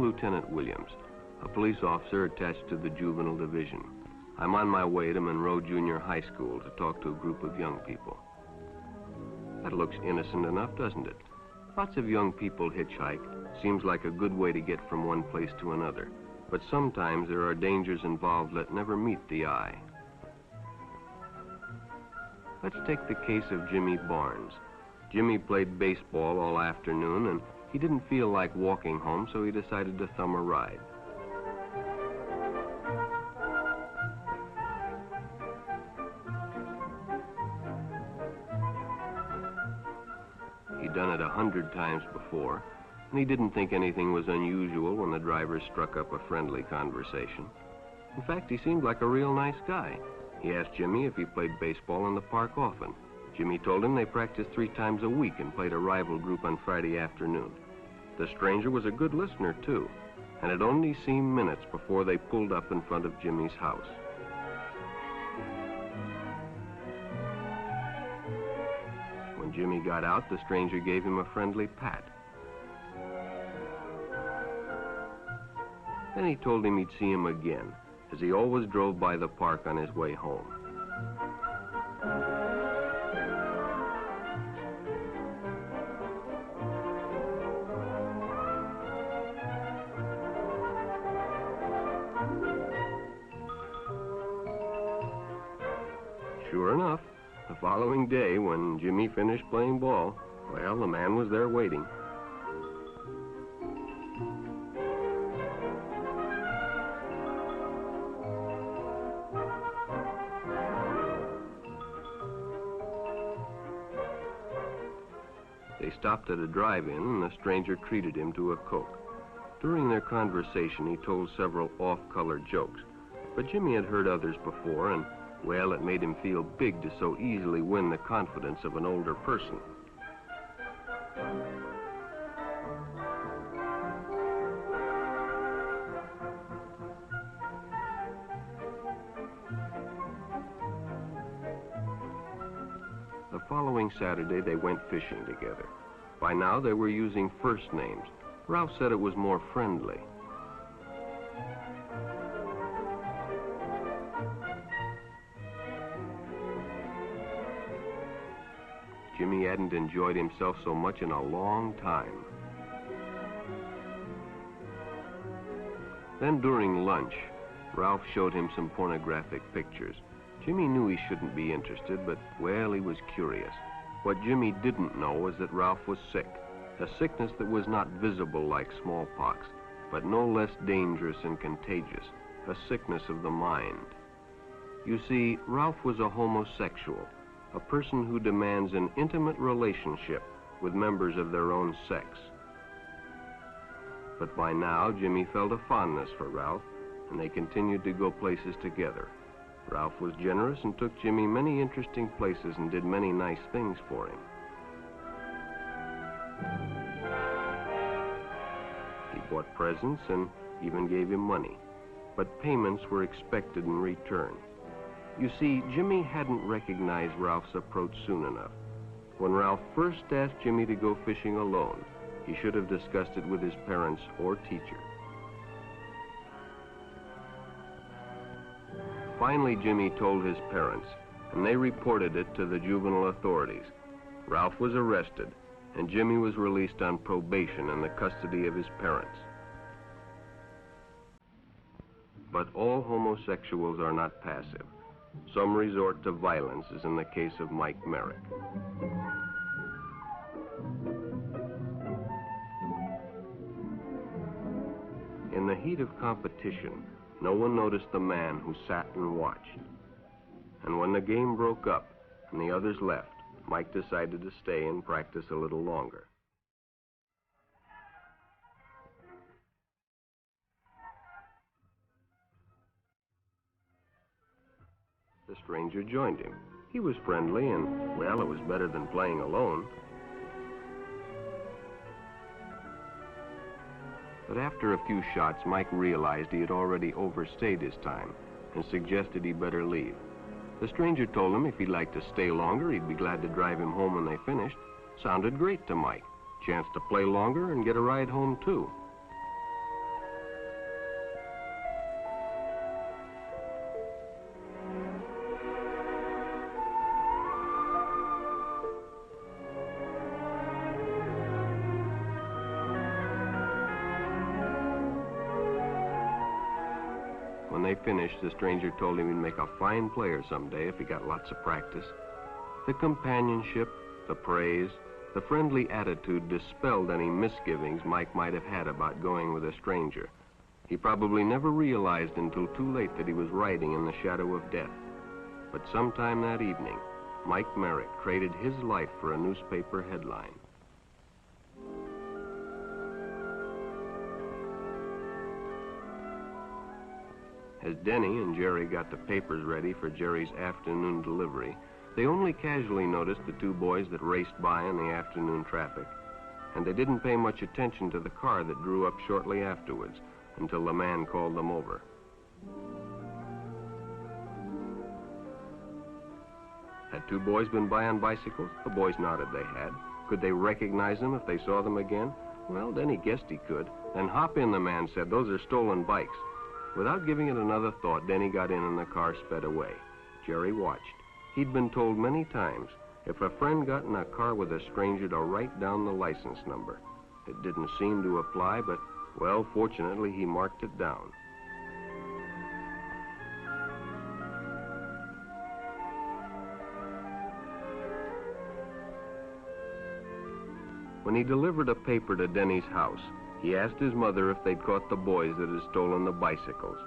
Lieutenant Williams, a police officer attached to the juvenile division. I'm on my way to Monroe Junior High School to talk to a group of young people. That looks innocent enough, doesn't it? Lots of young people hitchhike. Seems like a good way to get from one place to another. But sometimes there are dangers involved that never meet the eye. Let's take the case of Jimmy Barnes. Jimmy played baseball all afternoon, and he didn't feel like walking home, so he decided to thumb a ride. He'd done it 100 times before, and he didn't think anything was unusual when the driver struck up a friendly conversation. In fact, he seemed like a real nice guy. He asked Jimmy if he played baseball in the park often. Jimmy told him they practiced 3 times a week and played a rival group on Friday afternoon. The stranger was a good listener, too, and it only seemed minutes before they pulled up in front of Jimmy's house. When Jimmy got out, the stranger gave him a friendly pat. Then he told him he'd see him again, as he always drove by the park on his way home. Sure enough, the following day, when Jimmy finished playing ball, well, the man was there waiting. They stopped at a drive-in, and the stranger treated him to a Coke. During their conversation, he told several off-color jokes, but Jimmy had heard others before, and, well, it made him feel big to so easily win the confidence of an older person. The following Saturday, they went fishing together. By now, they were using first names. Ralph said it was more friendly. Jimmy hadn't enjoyed himself so much in a long time. Then during lunch, Ralph showed him some pornographic pictures. Jimmy knew he shouldn't be interested, but, well, he was curious. What Jimmy didn't know was that Ralph was sick, a sickness that was not visible like smallpox, but no less dangerous and contagious, a sickness of the mind. You see, Ralph was a homosexual, a person who demands an intimate relationship with members of their own sex. But by now, Jimmy felt a fondness for Ralph, and they continued to go places together. Ralph was generous and took Jimmy many interesting places and did many nice things for him. He bought presents and even gave him money, but payments were expected in return. You see, Jimmy hadn't recognized Ralph's approach soon enough. When Ralph first asked Jimmy to go fishing alone, he should have discussed it with his parents or teacher. Finally, Jimmy told his parents, and they reported it to the juvenile authorities. Ralph was arrested, and Jimmy was released on probation in the custody of his parents. But all homosexuals are not passive. Some resort to violence, as in the case of Mike Merrick. In the heat of competition, no one noticed the man who sat and watched. And when the game broke up and the others left, Mike decided to stay and practice a little longer. The stranger joined him. He was friendly and, well, it was better than playing alone. But after a few shots, Mike realized he had already overstayed his time and suggested he better leave. The stranger told him if he'd like to stay longer, he'd be glad to drive him home when they finished. Sounded great to Mike. Chance to play longer and get a ride home, too. When they finished, the stranger told him he'd make a fine player someday if he got lots of practice. The companionship, the praise, the friendly attitude dispelled any misgivings Mike might have had about going with a stranger. He probably never realized until too late that he was riding in the shadow of death. But sometime that evening, Mike Merrick traded his life for a newspaper headline. As Denny and Jerry got the papers ready for Jerry's afternoon delivery, they only casually noticed the two boys that raced by in the afternoon traffic, and they didn't pay much attention to the car that drew up shortly afterwards until the man called them over. Had two boys been by on bicycles? The boys nodded they had. Could they recognize them if they saw them again? Well, Denny guessed he could. Then hop in, the man said. Those are stolen bikes. Without giving it another thought, Denny got in and the car sped away. Jerry watched. He'd been told many times, if a friend got in a car with a stranger, to write down the license number. It didn't seem to apply, but, well, fortunately, he marked it down. When he delivered a paper to Denny's house, he asked his mother if they'd caught the boys that had stolen the bicycles.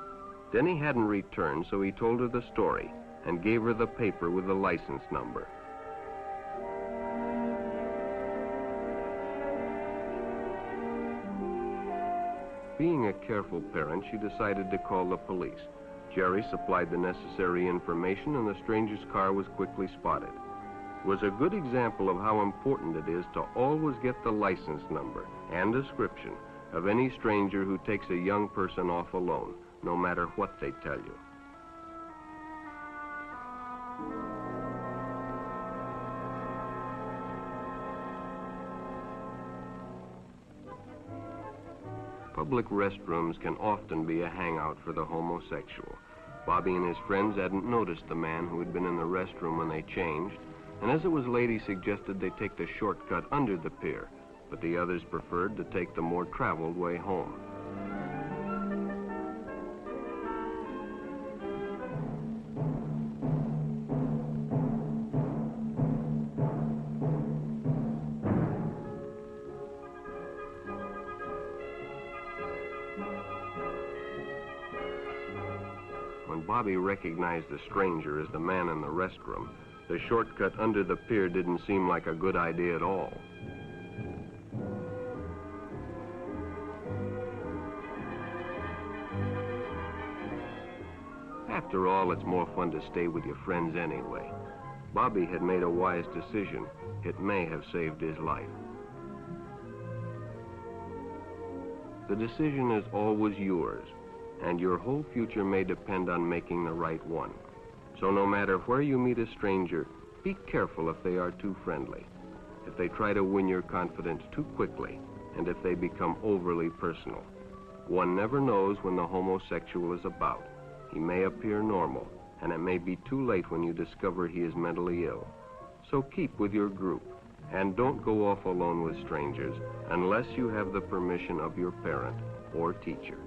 Denny hadn't returned, so he told her the story and gave her the paper with the license number. Being a careful parent, she decided to call the police. Jerry supplied the necessary information, and the stranger's car was quickly spotted. It was a good example of how important it is to always get the license number and description of any stranger who takes a young person off alone, no matter what they tell you. Public restrooms can often be a hangout for the homosexual. Bobby and his friends hadn't noticed the man who had been in the restroom when they changed, and as it was late, he suggested they take the shortcut under the pier, but the others preferred to take the more traveled way home. When Bobby recognized the stranger as the man in the restroom, the shortcut under the pier didn't seem like a good idea at all. After all, it's more fun to stay with your friends anyway. Bobby had made a wise decision. It may have saved his life. The decision is always yours, and your whole future may depend on making the right one. So no matter where you meet a stranger, be careful if they are too friendly, if they try to win your confidence too quickly, and if they become overly personal. One never knows when the homosexual is about. He may appear normal, and it may be too late when you discover he is mentally ill. So keep with your group, and don't go off alone with strangers unless you have the permission of your parent or teacher.